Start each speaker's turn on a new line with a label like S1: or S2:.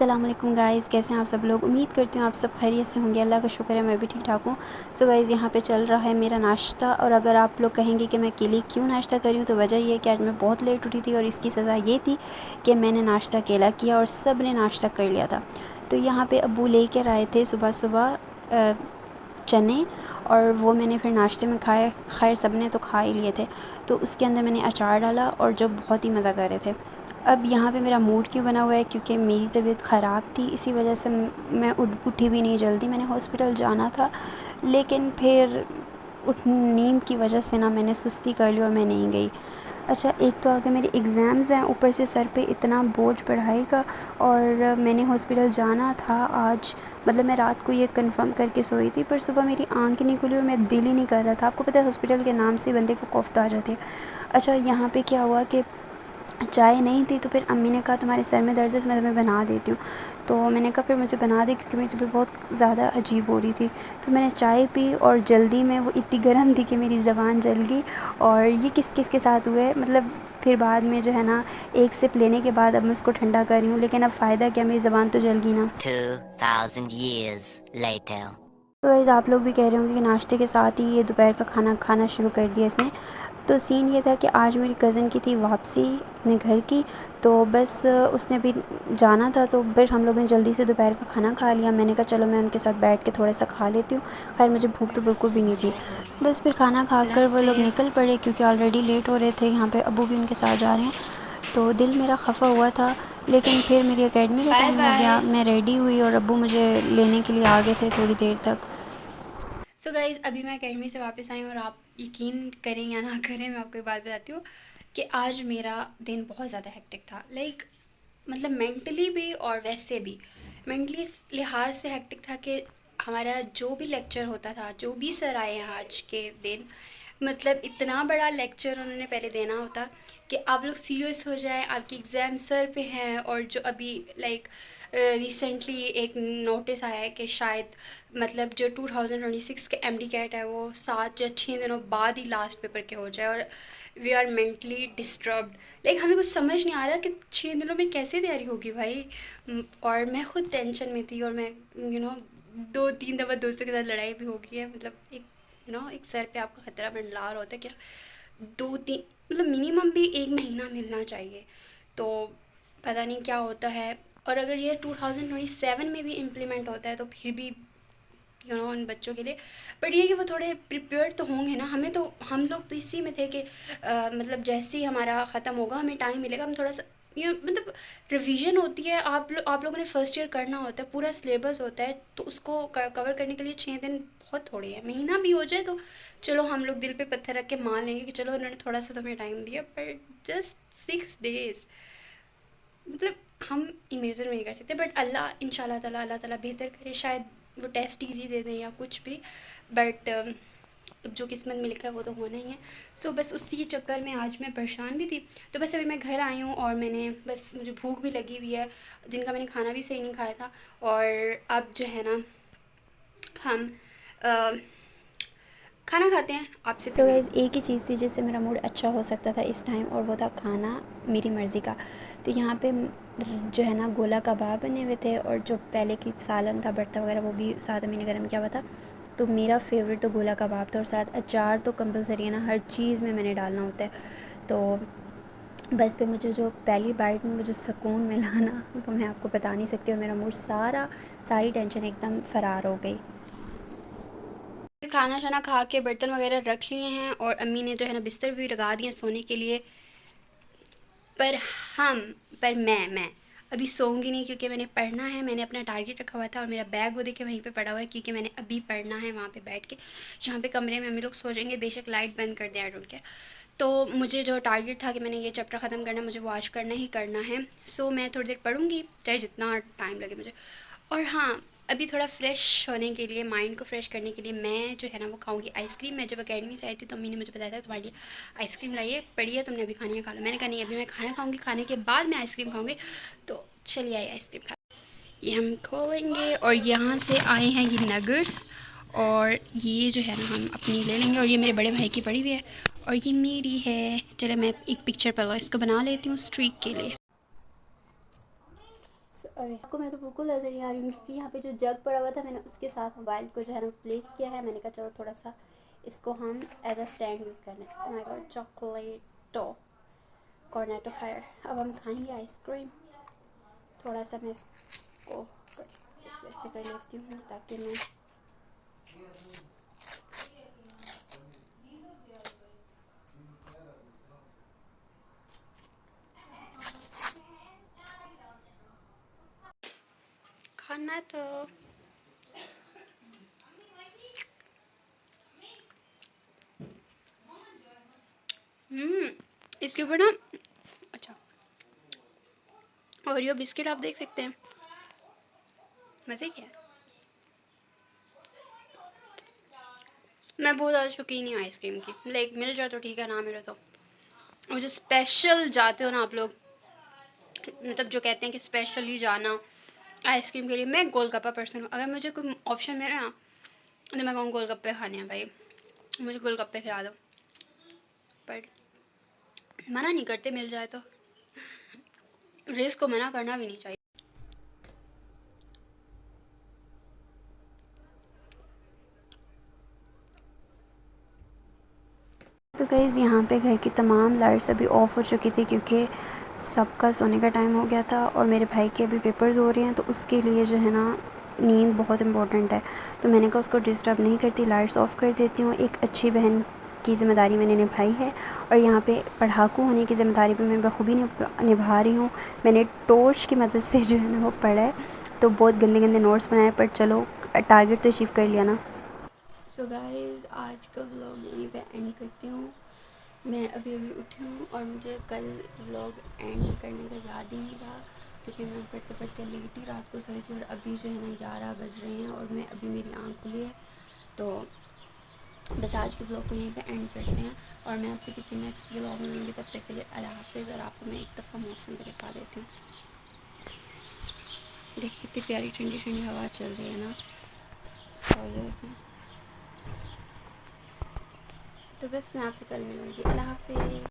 S1: अस्सलाम वालेकुम गाइज़, कैसे हैं आप सब लोग। उम्मीद करती हूँ आप सब खैरियत से होंगे। अल्लाह का शुक्र है मैं भी ठीक ठाक हूँ। सो गाइज़, यहाँ पे चल रहा है मेरा नाश्ता। और अगर आप लोग कहेंगे कि मैं अकेले क्यों नाश्ता कर रही हूँ, तो वजह ये है कि आज मैं बहुत लेट उठी थी और इसकी सज़ा ये थी कि मैंने नाश्ता अकेला किया और सब ने नाश्ता कर लिया था। तो यहाँ पर अब्बू ले कर आए थे सुबह सुबह चने, और वो मैंने फिर नाश्ते में खाए। खैर सब ने तो खा ही लिए थे। तो उसके अंदर मैंने अचार डाला और जो बहुत ही मज़ा कर रहे थे। अब यहाँ पे मेरा मूड क्यों बना हुआ है, क्योंकि मेरी तबीयत ख़राब थी, इसी वजह से मैं उठी भी नहीं जल्दी। मैंने हॉस्पिटल जाना था, लेकिन फिर नींद की वजह से ना मैंने सुस्ती कर ली और मैं नहीं गई। अच्छा, एक तो आगे मेरे एग्ज़ाम्स हैं, ऊपर से सर पे इतना बोझ पढ़ाई का, और मैंने हॉस्पिटल जाना था आज। मतलब मैं रात को ये कंफर्म करके सोई थी, पर सुबह मेरी आँख नहीं खुली और मेरा दिल ही नहीं कर रहा था। आपको पता है हॉस्पिटल के नाम से बंदे को कोफ्त आ जाती है। अच्छा, यहाँ पे क्या हुआ कि चाय नहीं थी, तो फिर अम्मी ने कहा तुम्हारे सर में दर्द है तो मैं तुम्हें बना देती हूँ। तो मैंने कहा फिर मुझे बना दे, क्योंकि मेरी तबीयत बहुत ज़्यादा अजीब हो रही थी। फिर मैंने चाय पी और जल्दी में वो इतनी गर्म थी कि मेरी ज़बान जल गई। और ये किस किस के साथ हुआ है, मतलब फिर बाद में जो है ना, एक सिप लेने के बाद अब मैं उसको ठंडा कर रही हूँ, लेकिन अब फ़ायदा क्या, मेरी ज़बान तो जल गई ना।
S2: 2000 years later।
S1: तो गाइस, आप लोग भी कह रहे होंगे कि नाश्ते के साथ ही ये दोपहर का खाना खाना शुरू कर दिया इसने। तो सीन ये था कि आज मेरी कज़न की थी वापसी अपने घर की, तो बस उसने भी जाना था, तो फिर हम लोग ने जल्दी से दोपहर का खाना खा लिया। मैंने कहा चलो मैं उनके साथ बैठ के थोड़ा सा खा लेती हूँ। खैर मुझे भूख तो बिल्कुल भी नहीं थी। बस फिर खाना खाकर वो लोग निकल पड़े, क्योंकि ऑलरेडी लेट हो रहे थे। यहाँ पे अब्बू भी उनके साथ जा रहे हैं। तो दिल मेरा खफ़ा हुआ था, लेकिन फिर मेरी एकेडमी का
S3: बाय
S1: टाइम हो गया।
S3: बाय।
S1: मैं रेडी हुई और अब्बू मुझे लेने के लिए आ गए थे थोड़ी देर तक।
S3: सो गाइज़, अभी मैं अकेडमी से वापस आई हूँ और आप यकीन करें या ना करें, मैं आपको एक बात बताती हूँ कि आज मेरा दिन बहुत ज़्यादा हेक्टिक था। मतलब मेंटली भी और वैसे भी। मेंटली इस लिहाज से हेक्टिक था कि हमारा जो भी लेक्चर होता था, जो भी सर आए हैं आज के दिन, मतलब इतना बड़ा लेक्चर उन्होंने पहले देना होता कि आप लोग सीरियस हो जाएं, आपकी एग्ज़ाम सर पे हैं। और जो अभी रिसेंटली एक नोटिस आया है कि शायद मतलब जो 2026 के एमडी कैट है वो 7 या 6 दिनों बाद ही लास्ट पेपर के हो जाए। और वी आर मेंटली डिस्टर्ब्ड। हमें कुछ समझ नहीं आ रहा कि 6 दिनों में कैसे तैयारी होगी भाई। और मैं खुद टेंशन में थी, और मैं यू नो 2-3 दफ़ा दोस्तों के साथ लड़ाई भी हो गई है। मतलब एक सर पे आपका ख़तरा मंडला रहा होता है क्या, 2-3 मतलब मिनिमम भी 1 महीना मिलना चाहिए। तो पता नहीं क्या होता है। और अगर ये 2027 में भी इम्प्लीमेंट होता है तो फिर भी उन बच्चों के लिए। बट ये कि वो थोड़े प्रिपेयर्ड तो होंगे ना। हम लोग तो इसी में थे कि मतलब जैसे ही हमारा ख़त्म होगा, हमें टाइम मिलेगा, हम थोड़ा सा मतलब रिवीजन होती है। आप लोगों ने फ़र्स्ट ईयर करना होता है, पूरा सिलेबस होता है, तो उसको कवर करने के लिए 6 दिन बहुत थोड़े हैं। महीना भी हो जाए तो चलो हम लोग दिल पे पत्थर रख के मान लेंगे कि चलो उन्होंने थोड़ा सा तुम्हें टाइम दिया। पर जस्ट 6 डेज़, मतलब हम इमेजिन भी नहीं कर सकते। बट अल्लाह ताला बेहतर करे, शायद वो टेस्ट ईजी दे दें या कुछ भी। बट अब जो किस्मत में लिखा है वो तो होना ही है। सो बस उसी चक्कर में आज मैं परेशान भी थी। तो बस अभी मैं घर आई हूँ और बस मुझे भूख भी लगी हुई है। दिन का मैंने खाना भी सही नहीं खाया था। और अब जो है ना, हम अ, खाना खाते हैं, आपसे फिर
S1: सो
S3: मैं।
S1: गाइज़, एक ही चीज़ थी जिससे मेरा मूड अच्छा हो सकता था इस टाइम, और वो था खाना मेरी मर्ज़ी का। तो यहाँ पे जो है ना, गोला कबाब बने हुए थे, और जो पहले की सालन था, भरता वगैरह, वो भी साथ अम्मी ने गर्म किया हुआ था। तो मेरा फ़ेवरेट तो गोला कबाब था, और साथ अचार तो कंपलसरी है ना, हर चीज़ में मैंने डालना होता है। तो बस पे मुझे जो पहली बाइट में मुझे सुकून मिला ना, वो मैं आपको बता नहीं सकती, और मेरा मूड सारी टेंशन एकदम फ़रार हो गई।
S3: खाना शाना खा के बर्तन वगैरह रख लिए हैं, और अम्मी ने जो है ना बिस्तर भी लगा दिए सोने के लिए। पर हम पर मैं अभी सोऊंगी नहीं, क्योंकि मैंने पढ़ना है। मैंने अपना टारगेट रखा हुआ था, और मेरा बैग वो देखे वहीं पे पड़ा हुआ है, क्योंकि मैंने अभी पढ़ना है वहाँ पे बैठ के। जहाँ पे कमरे में अम्मी लोग सो जाएंगे, बेशक लाइट बंद कर दें, आई डोंट केयर। तो मुझे जो टारगेट था कि मैंने ये चैप्टर ख़त्म करना है, मुझे वो आज करना ही करना है। सो मैं थोड़ी देर पढ़ूँगी, चाहे जितना टाइम लगे मुझे। और हाँ, अभी थोड़ा फ़्रेश होने के लिए, माइंड को फ़्रेश करने के लिए मैं जो है ना वो खाऊंगी आइसक्रीम। मैं जब अकेडमी से आई थी तो अम्मी ने मुझे बताया था तुम्हारे लिए आइसक्रीम लाइए, पड़ी है, तुमने अभी खानी है खा लो। मैंने कहा नहीं, अभी मैं खाना खाऊंगी, खाने के बाद मैं आइसक्रीम खाऊंगी। तो चलिए आइए आइसक्रीम खा। ये हम खोलेंगे, और यहाँ से आए हैं ये नगर्स, और ये जो है ना हम अपनी ले लेंगे। और ये मेरे बड़े भाई की पड़ी हुई है, और ये मेरी है। चलो मैं एक पिक्चर पहले इसको बना लेती हूँ स्ट्रीक के लिए।
S1: आपको मैं तो बिल्कुल नज़र नहीं आ रही हूँ क्योंकि यहाँ पे जो जग पड़ा हुआ था मैंने उसके साथ मोबाइल को जो है ना प्लेस किया है। मैंने कहा चलो थोड़ा सा इसको हम एज अ स्टैंड यूज़ कर लें। Oh my god, Chocoletto Cornetto fire. अब हम खाएंगे आइसक्रीम। थोड़ा सा मैं इसको इस वैसे कर लेती हूँ ताकि मैं
S3: खाना तो इसके ऊपर ना, अच्छा, ओरियो बिस्किट आप देख सकते हैं, मज़े की है। मैं बहुत ज़्यादा शौकीन नहीं हूँ आइसक्रीम की, लाइक मिल जाए तो ठीक है, ना मिले तो मुझे स्पेशल जाते हो ना आप लोग, मतलब जो कहते हैं कि स्पेशली जाना आइसक्रीम के लिए, मैं गोलगप्पा पर्सन हूँ। अगर मुझे कोई ऑप्शन मिले ना तो मैं कहूँ गोलगप्पे खाने हैं भाई, मुझे गोलगप्पे खिला दो। पर मना नहीं करते, मिल जाए तो, रेस को मना करना भी नहीं चाहिए।
S1: तो गाइज़ यहाँ पे घर की तमाम लाइट्स अभी ऑफ़ हो चुकी थी क्योंकि सबका सोने का टाइम हो गया था और मेरे भाई के अभी पेपर्स हो रहे हैं तो उसके लिए जो है ना नींद बहुत इम्पोर्टेंट है। तो मैंने कहा उसको डिस्टर्ब नहीं करती, लाइट्स ऑफ़ कर देती हूँ। एक अच्छी बहन की ज़िम्मेदारी मैंने निभाई है और यहाँ पे पढ़ाकू होने की ज़िम्मेदारी भी मैं बखूबी निभा रही हूँ। मैंने टॉर्च की मदद से जो है ना वो पढ़ा है, तो बहुत गंदे गंदे नोट्स बनाए पर चलो टारगेट तो अचीव कर लिया ना। सो गाइज़ आज का व्लॉग यहीं पे एंड करती हूँ। मैं अभी अभी उठी हूँ और मुझे कल व्लॉग एंड करने का याद ही नहीं रहा क्योंकि मैं पढ़ते पढ़ते लेट ही रात को सोई थी और अभी जो है ना 11 बज रहे हैं और मैं अभी मेरी आँख खुली है। तो बस आज के ब्लॉग को यहीं पे एंड करते हैं और मैं आपसे किसी नेक्स्ट ब्लॉग में मिलूँगी। तब तक के लिए अल्लाह हाफिज़। और आपको मैं एक दफ़ा मौसम भी दिखा देती हूँ। देखिए कितनी प्यारी ठंडी ठंडी हवा चल रही है ना, और ये देखें। तो बस मैं आपसे कल मिलूँगी। अल्लाह हाफिज़।